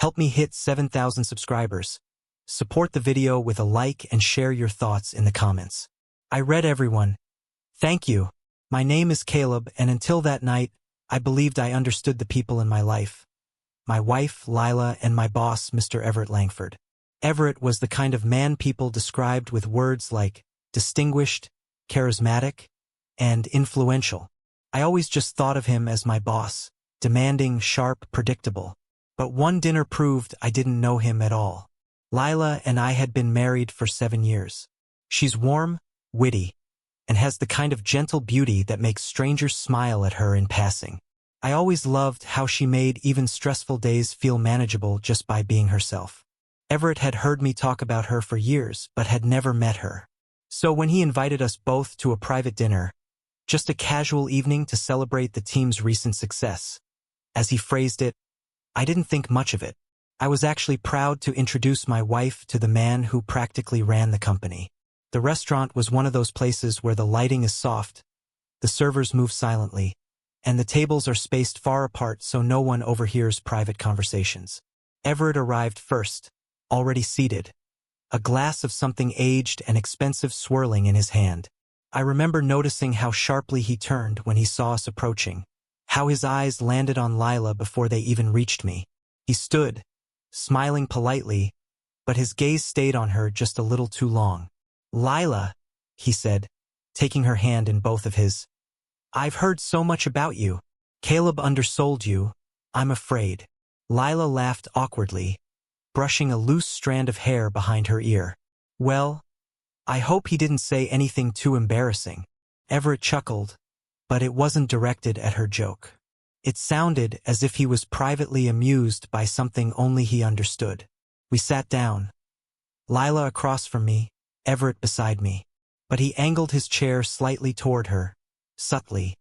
Help me hit 7,000 subscribers. Support the video with a like and share your thoughts in the comments. I read everyone. Thank you. My name is Caleb, and until that night, I believed I understood the people in my life. My wife, Lila, and my boss, Mr. Everett Langford. Everett was the kind of man people described with words like distinguished, charismatic, and influential. I always just thought of him as my boss, demanding, sharp, predictable. But one dinner proved I didn't know him at all. Lila and I had been married for 7 years. She's warm, witty, and has the kind of gentle beauty that makes strangers smile at her in passing. I always loved how she made even stressful days feel manageable just by being herself. Everett had heard me talk about her for years, but had never met her. So when he invited us both to a private dinner, just a casual evening to celebrate the team's recent success, as he phrased it, I didn't think much of it. I was actually proud to introduce my wife to the man who practically ran the company. The restaurant was one of those places where the lighting is soft, the servers move silently, and the tables are spaced far apart so no one overhears private conversations. Everett arrived first, already seated, a glass of something aged and expensive swirling in his hand. I remember noticing how sharply he turned when he saw us approaching, how his eyes landed on Lila before they even reached me. He stood, smiling politely, but his gaze stayed on her just a little too long. "Lila," he said, taking her hand in both of his. "I've heard so much about you. Caleb undersold you, I'm afraid." Lila laughed awkwardly, brushing a loose strand of hair behind her ear. "Well, I hope he didn't say anything too embarrassing." Everett chuckled, but it wasn't directed at her joke. It sounded as if he was privately amused by something only he understood. We sat down. Lila across from me, Everett beside me. But he angled his chair slightly toward her, subtly,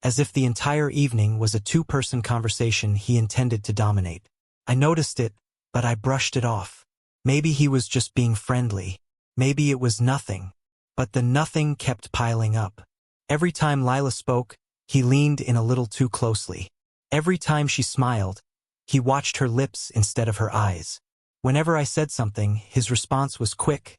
as if the entire evening was a two-person conversation he intended to dominate. I noticed it, but I brushed it off. Maybe he was just being friendly. Maybe it was nothing. But the nothing kept piling up. Every time Lila spoke, he leaned in a little too closely. Every time she smiled, he watched her lips instead of her eyes. Whenever I said something, his response was quick,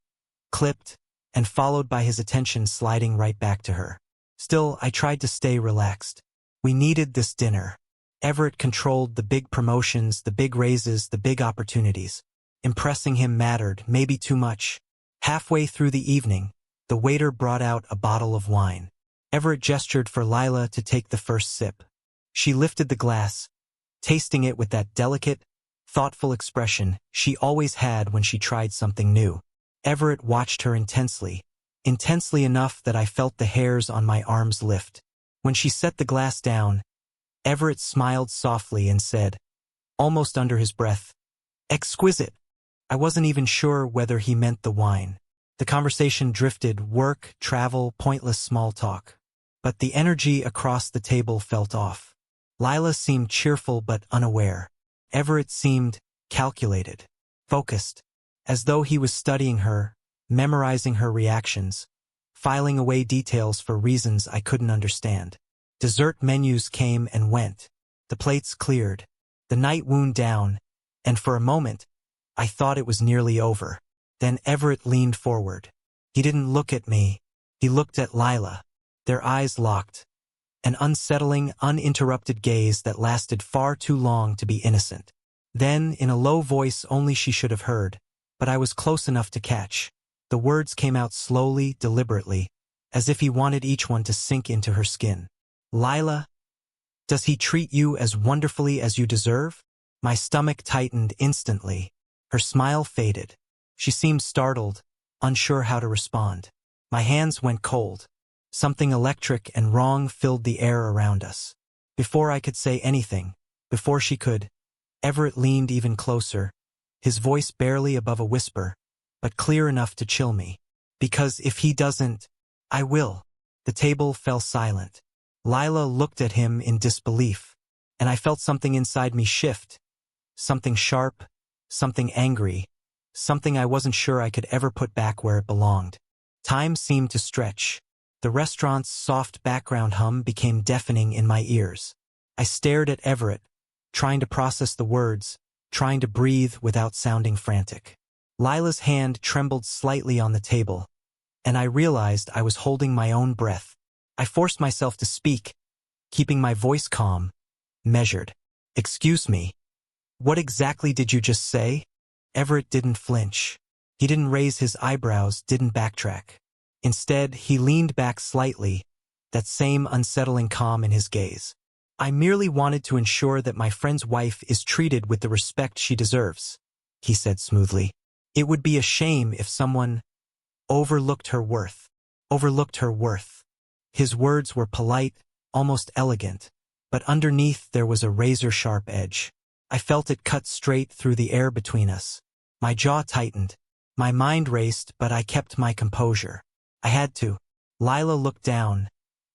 clipped, and followed by his attention sliding right back to her. Still, I tried to stay relaxed. We needed this dinner. Everett controlled the big promotions, the big raises, the big opportunities. Impressing him mattered, maybe too much. Halfway through the evening, the waiter brought out a bottle of wine. Everett gestured for Lila to take the first sip. She lifted the glass, tasting it with that delicate, thoughtful expression she always had when she tried something new. Everett watched her intensely enough that I felt the hairs on my arms lift. When she set the glass down, Everett smiled softly and said, almost under his breath, "Exquisite." I wasn't even sure whether he meant the wine. The conversation drifted, work, travel, pointless small talk. But the energy across the table felt off. Lila seemed cheerful but unaware. Everett seemed calculated, focused, as though he was studying her, memorizing her reactions, filing away details for reasons I couldn't understand. Dessert menus came and went. The plates cleared. The night wound down, and for a moment, I thought it was nearly over. Then Everett leaned forward. He didn't look at me. He looked at Lila. Their eyes locked. An unsettling, uninterrupted gaze that lasted far too long to be innocent. Then, in a low voice only she should have heard, but I was close enough to catch, the words came out slowly, deliberately, as if he wanted each one to sink into her skin. "Lila, does he treat you as wonderfully as you deserve?" My stomach tightened instantly. Her smile faded. She seemed startled, unsure how to respond. My hands went cold. Something electric and wrong filled the air around us. Before I could say anything, before she could, Everett leaned even closer, his voice barely above a whisper, but clear enough to chill me. "Because if he doesn't, I will." The table fell silent. Lila looked at him in disbelief, and I felt something inside me shift. Something sharp, something angry, something I wasn't sure I could ever put back where it belonged. Time seemed to stretch. The restaurant's soft background hum became deafening in my ears. I stared at Everett, trying to process the words, trying to breathe without sounding frantic. Lila's hand trembled slightly on the table, and I realized I was holding my own breath. I forced myself to speak, keeping my voice calm, measured. "Excuse me. What exactly did you just say?" Everett didn't flinch. He didn't raise his eyebrows, didn't backtrack. Instead, he leaned back slightly, that same unsettling calm in his gaze. "I merely wanted to ensure that my friend's wife is treated with the respect she deserves," he said smoothly. "It would be a shame if someone overlooked her worth. Overlooked her worth." His words were polite, almost elegant, but underneath there was a razor-sharp edge. I felt it cut straight through the air between us. My jaw tightened. My mind raced, but I kept my composure. I had to. Lila looked down,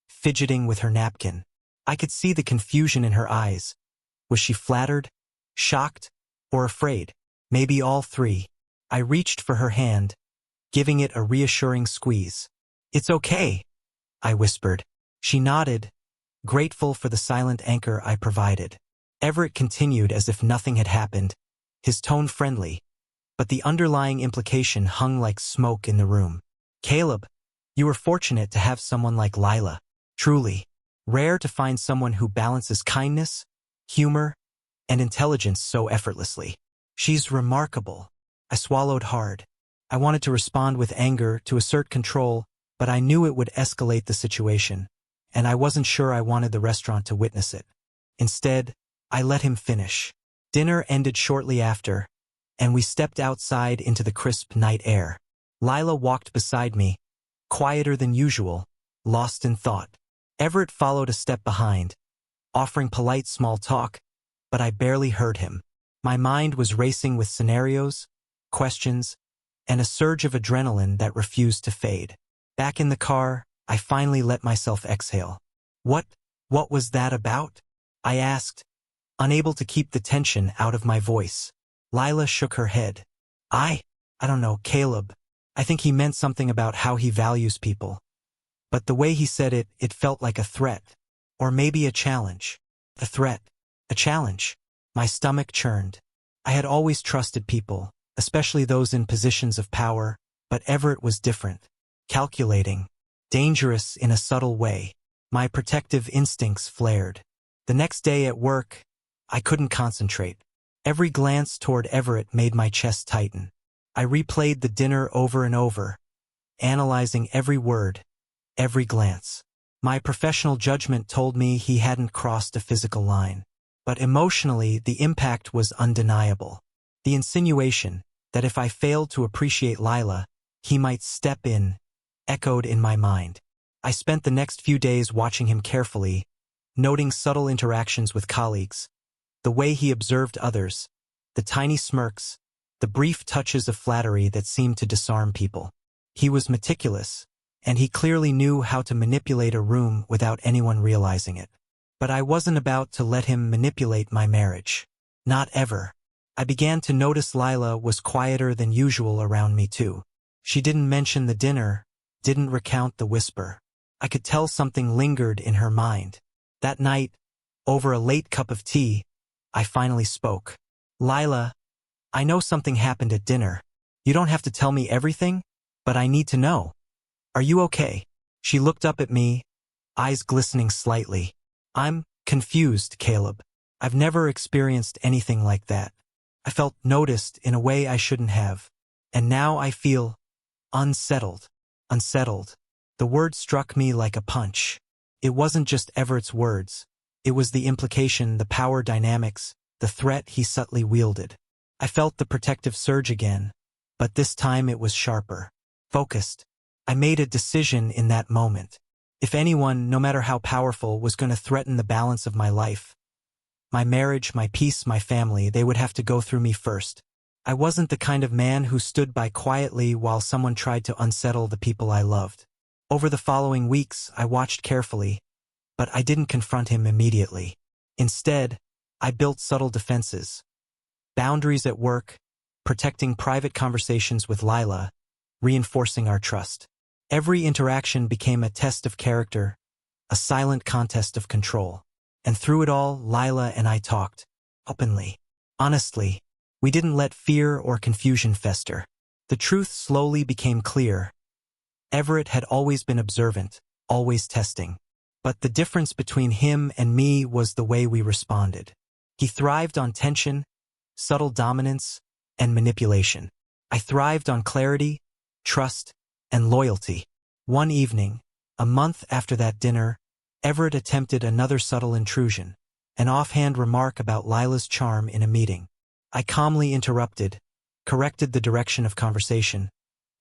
fidgeting with her napkin. I could see the confusion in her eyes. Was she flattered, shocked, or afraid? Maybe all three. I reached for her hand, giving it a reassuring squeeze. "It's okay," I whispered. She nodded, grateful for the silent anchor I provided. Everett continued as if nothing had happened, his tone friendly, but the underlying implication hung like smoke in the room. "Caleb, you were fortunate to have someone like Lila. Truly. Rare to find someone who balances kindness, humor, and intelligence so effortlessly. She's remarkable." I swallowed hard. I wanted to respond with anger, to assert control, but I knew it would escalate the situation, and I wasn't sure I wanted the restaurant to witness it. Instead, I let him finish. Dinner ended shortly after, and we stepped outside into the crisp night air. Lila walked beside me, quieter than usual, lost in thought. Everett followed a step behind, offering polite small talk, but I barely heard him. My mind was racing with scenarios, questions, and a surge of adrenaline that refused to fade. Back in the car, I finally let myself exhale. What was that about?" I asked, unable to keep the tension out of my voice. Lila shook her head. I don't know, Caleb. I think he meant something about how he values people. But the way he said it, it felt like a threat. Or maybe a challenge. A threat. A challenge. My stomach churned. I had always trusted people, especially those in positions of power, but Everett was different. Calculating. Dangerous in a subtle way. My protective instincts flared. The next day at work, I couldn't concentrate. Every glance toward Everett made my chest tighten. I replayed the dinner over and over, analyzing every word, every glance. My professional judgment told me he hadn't crossed a physical line. But emotionally, the impact was undeniable. The insinuation that if I failed to appreciate Lila, he might step in, echoed in my mind. I spent the next few days watching him carefully, noting subtle interactions with colleagues, the way he observed others, the tiny smirks, the brief touches of flattery that seemed to disarm people. He was meticulous, and he clearly knew how to manipulate a room without anyone realizing it. But I wasn't about to let him manipulate my marriage. Not ever. I began to notice Lila was quieter than usual around me too. She didn't mention the dinner, didn't recount the whisper. I could tell something lingered in her mind. That night, over a late cup of tea, I finally spoke. "Lila, I know something happened at dinner. You don't have to tell me everything, but I need to know. Are you okay?" She looked up at me, eyes glistening slightly. "I'm confused, Caleb. I've never experienced anything like that. I felt noticed in a way I shouldn't have. And now I feel unsettled. Unsettled." The word struck me like a punch. It wasn't just Everett's words. It was the implication, the power dynamics, the threat he subtly wielded. I felt the protective surge again, but this time it was sharper. Focused. I made a decision in that moment. If anyone, no matter how powerful, was going to threaten the balance of my life, my marriage, my peace, my family, they would have to go through me first. I wasn't the kind of man who stood by quietly while someone tried to unsettle the people I loved. Over the following weeks, I watched carefully, but I didn't confront him immediately. Instead, I built subtle defenses. Boundaries at work, protecting private conversations with Lila, reinforcing our trust. Every interaction became a test of character, a silent contest of control. And through it all, Lila and I talked, openly, honestly. We didn't let fear or confusion fester. The truth slowly became clear. Everett had always been observant, always testing. But the difference between him and me was the way we responded. He thrived on tension, subtle dominance, and manipulation. I thrived on clarity, trust, and loyalty. One evening, a month after that dinner, Everett attempted another subtle intrusion, an offhand remark about Lila's charm in a meeting. I calmly interrupted, corrected the direction of conversation,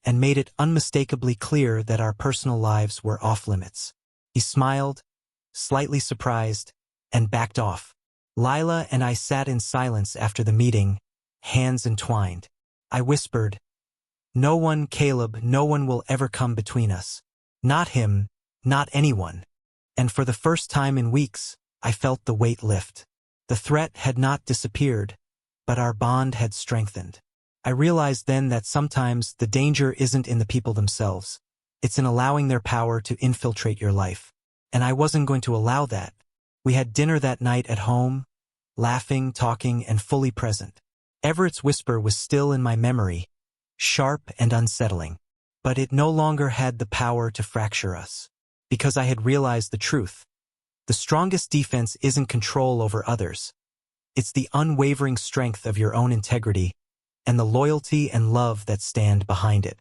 and made it unmistakably clear that our personal lives were off-limits. He smiled, slightly surprised, and backed off. Lila and I sat in silence after the meeting, hands entwined. I whispered, "No one, Caleb, no one will ever come between us. Not him, not anyone." And for the first time in weeks, I felt the weight lift. The threat had not disappeared, but our bond had strengthened. I realized then that sometimes the danger isn't in the people themselves. It's in allowing their power to infiltrate your life. And I wasn't going to allow that. We had dinner that night at home, laughing, talking, and fully present. Everett's whisper was still in my memory, sharp and unsettling. But it no longer had the power to fracture us. Because I had realized the truth. The strongest defense isn't control over others. It's the unwavering strength of your own integrity and the loyalty and love that stand behind it.